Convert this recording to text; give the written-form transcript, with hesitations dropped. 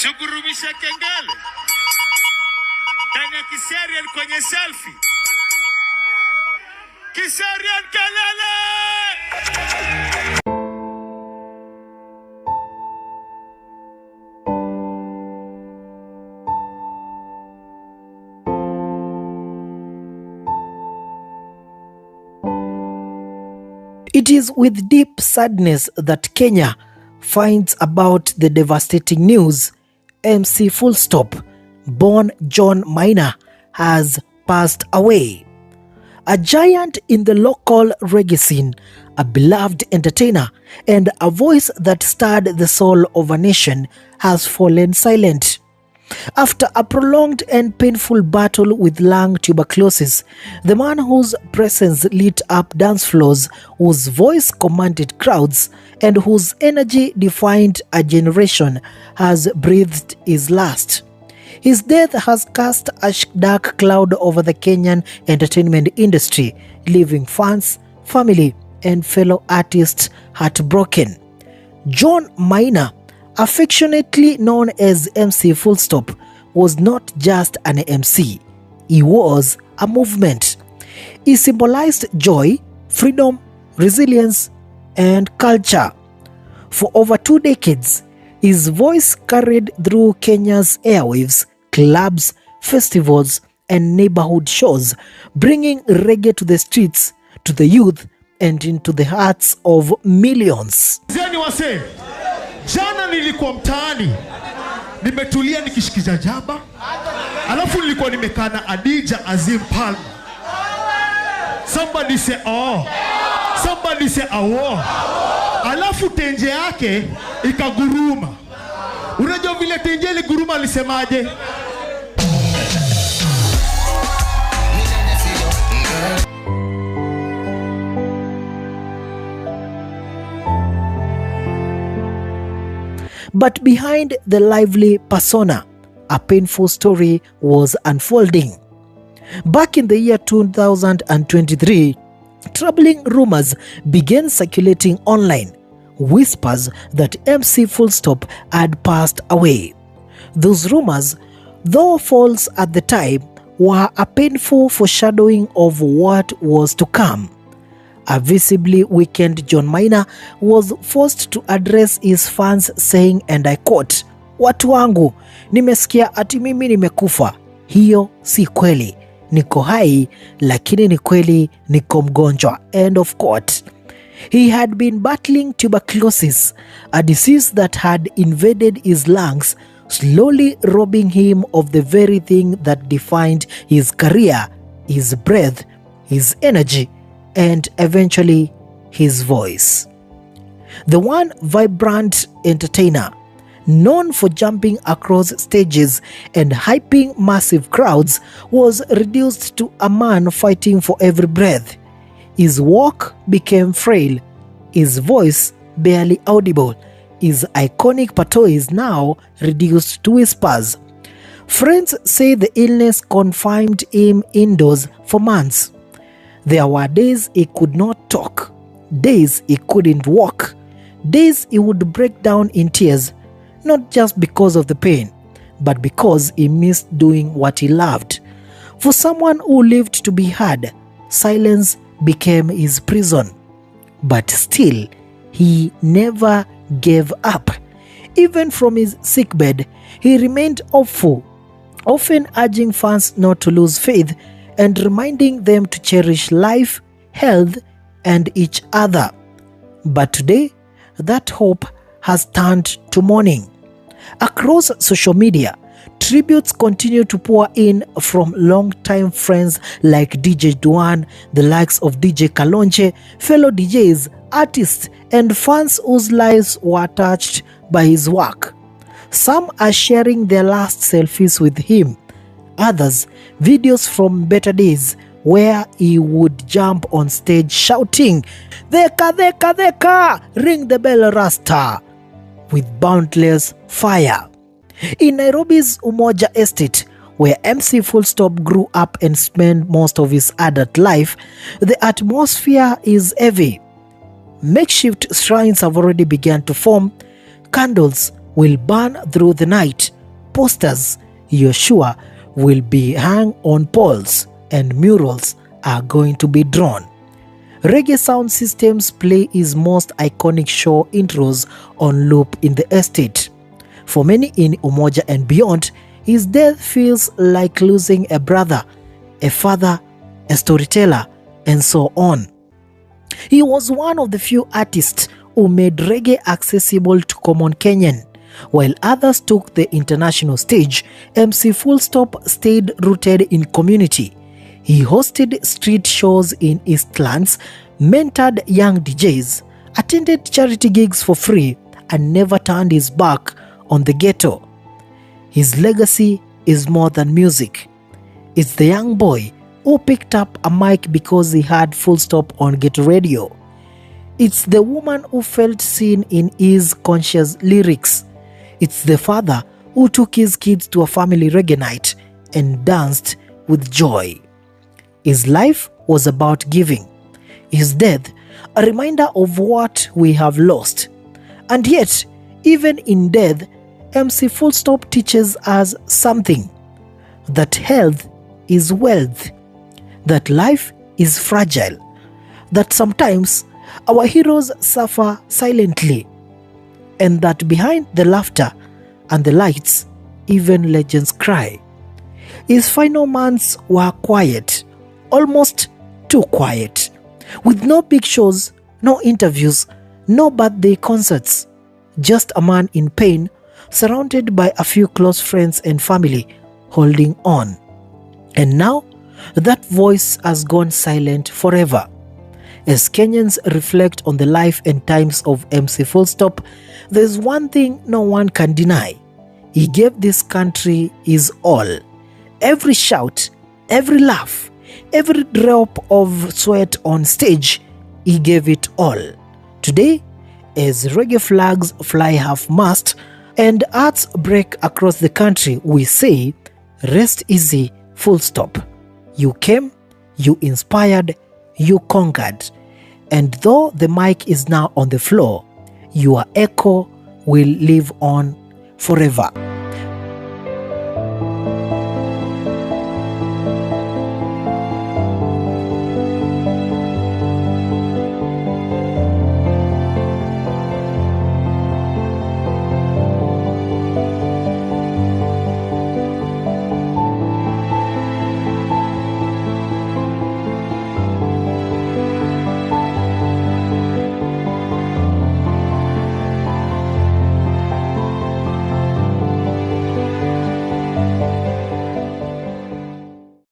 Sigurumisha kengele. Ndani ya kiserial kwenye selfie. Kiserial kelele! It is with deep sadness that Kenya finds about the devastating news mc.fullstop, born John Maina, has passed away. A giant in the local reggae scene, a beloved entertainer, and a voice that stirred the soul of a nation has fallen silent. After a prolonged and painful battle with lung tuberculosis, the man whose presence lit up dance floors, whose voice commanded crowds, and whose energy defined a generation has breathed his last. His death has cast a dark cloud over the Kenyan entertainment industry, leaving fans, family, and fellow artists heartbroken. John Maina, affectionately known as mc.fullstop, was not just an MC, he was a movement. He symbolized joy, freedom, resilience, and culture. For over 2 decades, his voice carried through Kenya's airwaves, clubs, festivals, and neighborhood shows, bringing reggae to the streets, to the youth, and into the hearts of millions. Jana nilikuwa mtaani, nimetulia nikishikiza jaba, alafu nilikuwa nimekaa na Adija Azim Palma. Somebody say oh, somebody say awo. Alafu tenje yake ikaguruma. Unajua vile tenje ile guruma alisemaje? But behind the lively persona, a painful story was unfolding. Back in the year 2023, troubling rumors began circulating online, whispers that mc.fullstop had passed away. Those rumors, though false at the time, were a painful foreshadowing of what was to come. A visibly weakened John Maina was forced to address his fans saying, and I quote, "Watu wangu, nimesikia ati mimi nimekufa. Hiyo si kweli. Niko hai, lakini ni kweli niko mgonjwa." End of quote. He had been battling tuberculosis, a disease that had invaded his lungs, slowly robbing him of the very thing that defined his career, his breath, his energy, and eventually his voice. The one vibrant entertainer, known for jumping across stages and hyping massive crowds, was reduced to a man fighting for every breath. His walk became frail, his voice barely audible, his iconic patois now reduced to whispers. Friends say the illness confined him indoors for months. There were days he could not talk, days he couldn't walk, days he would break down in tears, not just because of the pain, but because he missed doing what he loved. For someone who lived to be heard, silence became his prison. But still, he never gave up. Even from his sickbed, he remained hopeful, often urging fans not to lose faith and reminding them to cherish life, health, and each other. But today, that hope has turned to mourning. Across social media, tributes continue to pour in from longtime friends like DJ Duan, the likes of DJ Kalonche, fellow DJs, artists, and fans whose lives were touched by his work. Some are sharing their last selfies with him. Others, videos from better days where he would jump on stage shouting, "Theka, theka, theka, ring the bell Rasta," with boundless fire. In Nairobi's Umoja Estate, where mc.fullstop grew up and spent most of his adult life, the atmosphere is heavy. Makeshift shrines have already begun to form, candles, will burn through the night. Posters, you're sure, will be hung on poles, and murals are going to be drawn. Reggae Sound Systems play his most iconic show intros on loop in the estate. For many in Umoja and beyond, his death feels like losing a brother, a father, a storyteller, and so on. He was one of the few artists who made reggae accessible to common Kenyan. While others took the international stage, MC Full Stop stayed rooted in community. He hosted street shows in Eastlands, mentored young DJs, attended charity gigs for free, and never turned his back on the ghetto. His legacy is more than music. It's the young boy who picked up a mic because he had Full Stop on ghetto radio. It's the woman who felt seen in his conscious lyrics. It's the father who took his kids to a family reggae night and danced with joy. His life was about giving. His death, a reminder of what we have lost. And yet, even in death, MC Full Stop teaches us something. That health is wealth. That life is fragile. That sometimes our heroes suffer silently. And that behind the laughter and the lights, even legends cry. His final months were quiet, almost too quiet, with no big shows, no interviews, no birthday concerts, just a man in pain, surrounded by a few close friends and family holding on. And now, that voice has gone silent forever. As Kenyans reflect on the life and times of MC Full Stop, there's one thing no one can deny. He gave this country his all. Every shout, every laugh, every drop of sweat on stage, he gave it all. Today, as reggae flags fly half-mast and hearts break across the country, we say, rest easy, Full Stop. You came, you inspired, you conquered. And though the mic is now on the floor, your echo will live on forever.